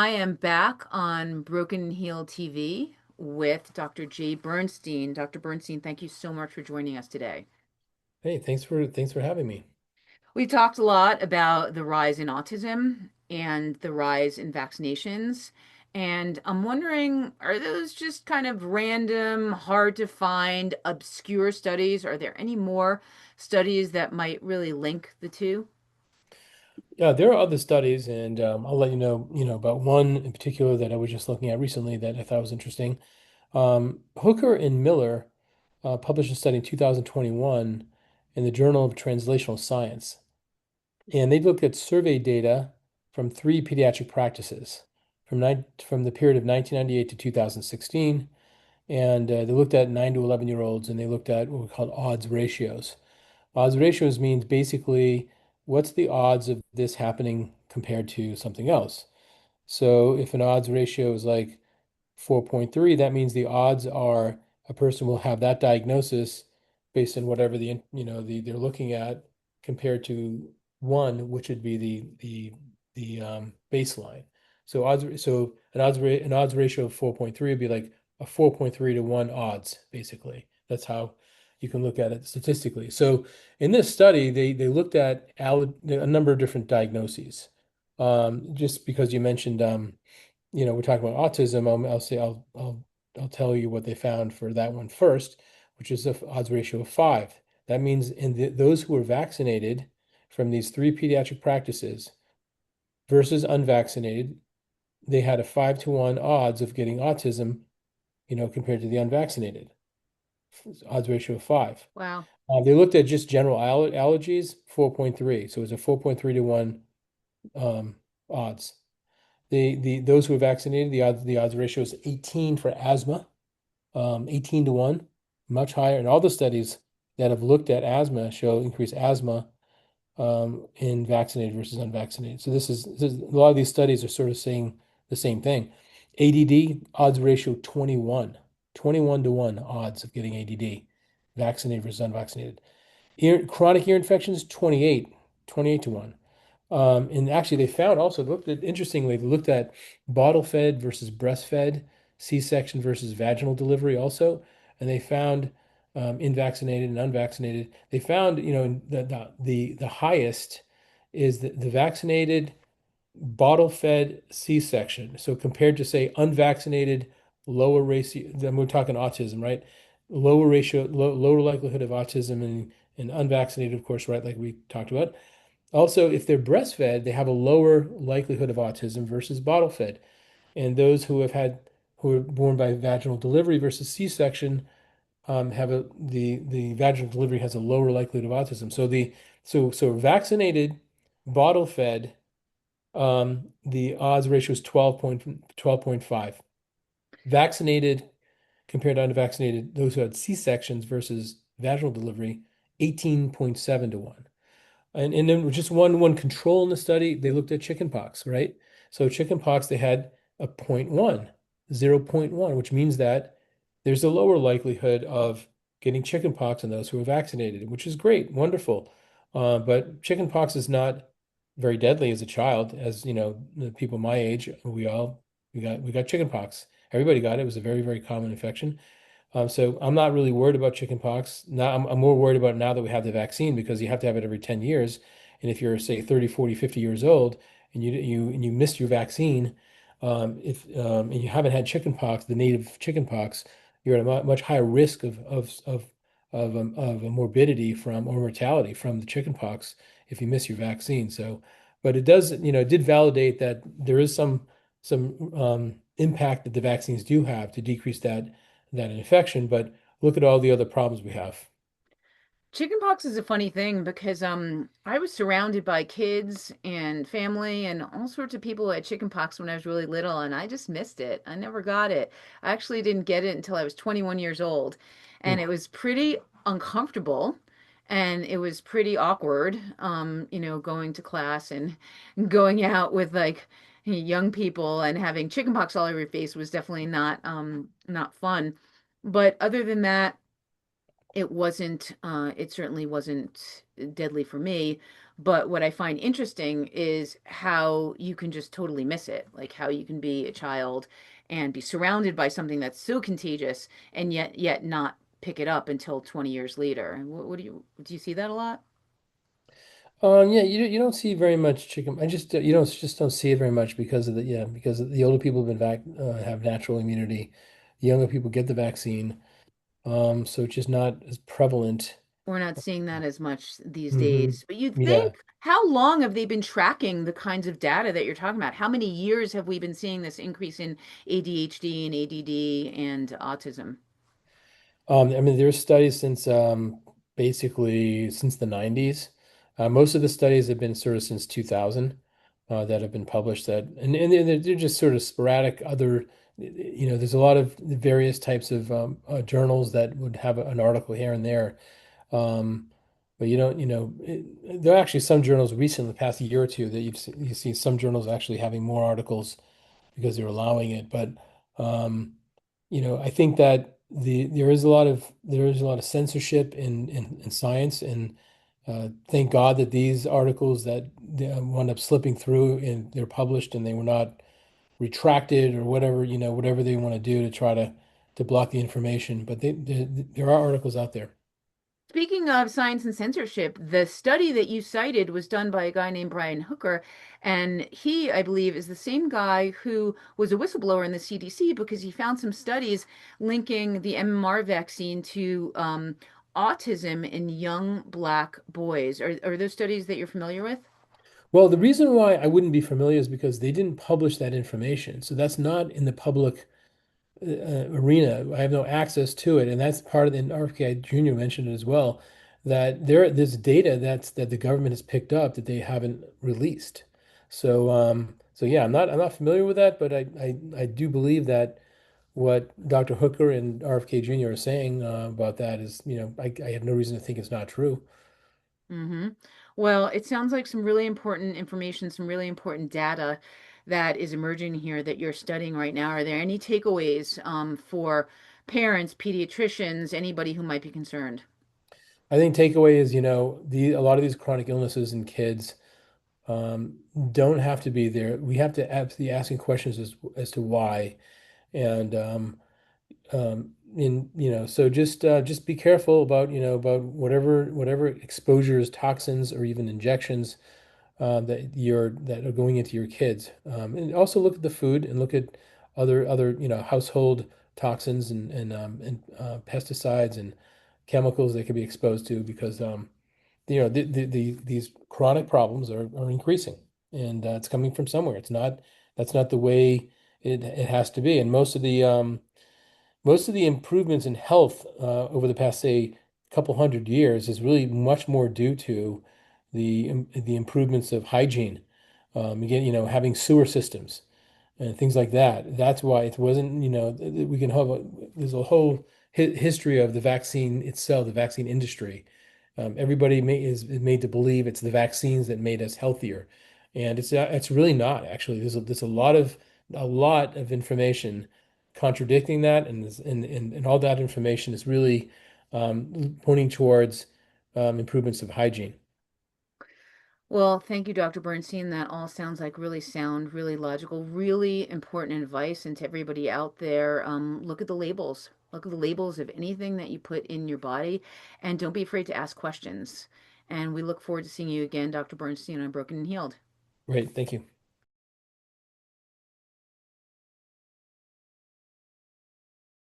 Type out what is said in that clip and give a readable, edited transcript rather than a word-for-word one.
I am back on Broken Heel TV with Dr. J. Bernstein. Dr. Bernstein, thank you so much for joining us today. Hey, thanks for having me. We talked a lot about the rise in autism and the rise in vaccinations. And I'm wondering, are those just kind of random, hard to find, obscure studies? Are there any more studies that might really link the two? Yeah, there are other studies, and I'll let you know about one in particular that I was just looking at recently that I thought was interesting. Hooker and Miller published a study in 2021 in the Journal of Translational Science, and they looked at survey data from three pediatric practices from the period of 1998 to 2016, and they looked at 9 to 11-year-olds, and they looked at what we call odds ratios. Odds ratios means basically what's the odds of this happening compared to something else. So if an odds ratio is like 4.3, that means the odds are a person will have that diagnosis based on whatever they're looking at compared to one, which would be the baseline. So an odds ratio of 4.3 would be like a 4.3 to 1 odds, basically. That's how you can look at it statistically. So in this study, they looked at a number of different diagnoses. Just because you mentioned we're talking about autism, I'll tell you what they found for that one first, which is a odds ratio of 5. That means those who were vaccinated from these three pediatric practices versus unvaccinated, they had a 5 to 1 odds of getting autism, compared to the unvaccinated. Odds ratio of 5. Wow. They looked at just general allergies, 4.3. So it was a 4.3 to 1 um, odds. The those who are vaccinated, the odds ratio is 18 for asthma, 18 to 1, much higher. And all the studies that have looked at asthma show increased asthma in vaccinated versus unvaccinated. So this is a lot of these studies are sort of saying the same thing. ADD odds ratio 21, 21 to 1 odds of getting ADD, vaccinated versus unvaccinated. Chronic ear infections 28, 28 to 1. And actually, they found also looked at interestingly, they looked at bottle fed versus breastfed, C-section versus vaginal delivery also, and they found in vaccinated and unvaccinated. They found, the highest is the vaccinated bottle fed C-section. So compared to say unvaccinated, lower ratio, then we're talking autism, right? Lower ratio, lower likelihood of autism and unvaccinated, of course, right? Like we talked about. Also, if they're breastfed, they have a lower likelihood of autism versus bottle fed. And those who are born by vaginal delivery versus C-section have the vaginal delivery has a lower likelihood of autism. So vaccinated, bottle fed, the odds ratio is 12.5. Vaccinated compared to unvaccinated, those who had C-sections versus vaginal delivery, 18.7 to 1. And then just one control in the study, they looked at chickenpox, right? So chickenpox, they had a point 0.1, 0.1, which means that there's a lower likelihood of getting chickenpox in those who are vaccinated, which is great, wonderful. But chickenpox is not very deadly as a child, as you know, the people my age, we got chickenpox. Everybody got it. It was a very, very common infection. So I'm not really worried about chickenpox. Now I'm more worried about it now that we have the vaccine because you have to have it every 10 years. And if you're, say, 30, 40, 50 years old and you missed your vaccine, if and you haven't had chickenpox, the native chickenpox, you're at a much higher risk of a morbidity from or mortality from the chickenpox if you miss your vaccine. So, but it did validate that there is some impact that the vaccines do have to decrease that infection, but look at all the other problems we have. Chickenpox is a funny thing because I was surrounded by kids and family and all sorts of people who had chickenpox when I was really little and I just missed it. I never got it. I actually didn't get it until I was 21 years old and it Ooh. was pretty uncomfortable and it was pretty awkward going to class and going out with like young people and having chickenpox all over your face was definitely not fun. But other than that, it certainly wasn't deadly for me, But what I find interesting is how you can just totally miss it, like how you can be a child and be surrounded by something that's so contagious and yet not pick it up until 20 years later. What do you see that a lot? Yeah, you don't see very much chicken. I just you don't just don't see it very much because of because the older people have been have natural immunity. The younger people get the vaccine, so it's just not as prevalent. We're not seeing that as much these Hmm. days. But you'd Yeah. think, how long have they been tracking the kinds of data that you're talking about? How many years have we been seeing this increase in ADHD and ADD and autism? I mean, there's studies since basically since the 90s. Most of the studies have been sort of since 2000 that have been published and they're just sort of sporadic other, there's a lot of various types of journals that would have an article here and there. Um, but you don't, there are actually some journals recently, the past year or two, that you see some journals actually having more articles because they're allowing it. But um, I think that there is a lot of censorship in science, and thank God that these articles that wound up slipping through and they're published and they were not retracted or whatever, whatever they want to do to try to block the information. But there are articles out there. Speaking of science and censorship, the study that you cited was done by a guy named Brian Hooker, and he, I believe, is the same guy who was a whistleblower in the CDC because he found some studies linking the MMR vaccine to autism in young Black boys. Are those studies that you're familiar with? Well, the reason why I wouldn't be familiar is because they didn't publish that information. So that's not in the public arena. I have no access to it, and that's part of the and RFK Jr. mentioned it as well, that there's data that the government has picked up that they haven't released. So yeah, I'm not familiar with that, but I do believe that what Dr. Hooker and RFK Jr. are saying about that is, I have no reason to think it's not true. Mm-hmm. Well, it sounds like some really important information, some really important data that is emerging here that you're studying right now. Are there any takeaways for parents, pediatricians, anybody who might be concerned? I think takeaway is, a lot of these chronic illnesses in kids um, don't have to be there. We have to be asking questions as to why. And so just be careful about, about whatever exposures, toxins, or even injections that are going into your kids. And also look at the food and look at other household toxins and pesticides and chemicals they could be exposed to because these chronic problems are increasing, and it's coming from somewhere. That's not the way it has to be. And most of the improvements in health over the past, say, couple hundred years is really much more due to the improvements of hygiene. Again, having sewer systems and things like that. That's why it wasn't, we can have there's a whole hi history of the vaccine itself, the vaccine industry. Is made to believe it's the vaccines that made us healthier, and it's really not actually. There's a lot of information contradicting that, and all that information is really pointing towards improvements of hygiene. Well, thank you, Dr. Bernstein. That all sounds like really sound, really logical, really important advice. And to everybody out there, look at the labels. Look at the labels of anything that you put in your body, and don't be afraid to ask questions. And we look forward to seeing you again, Dr. Bernstein, on Broken and Healed. Great, thank you.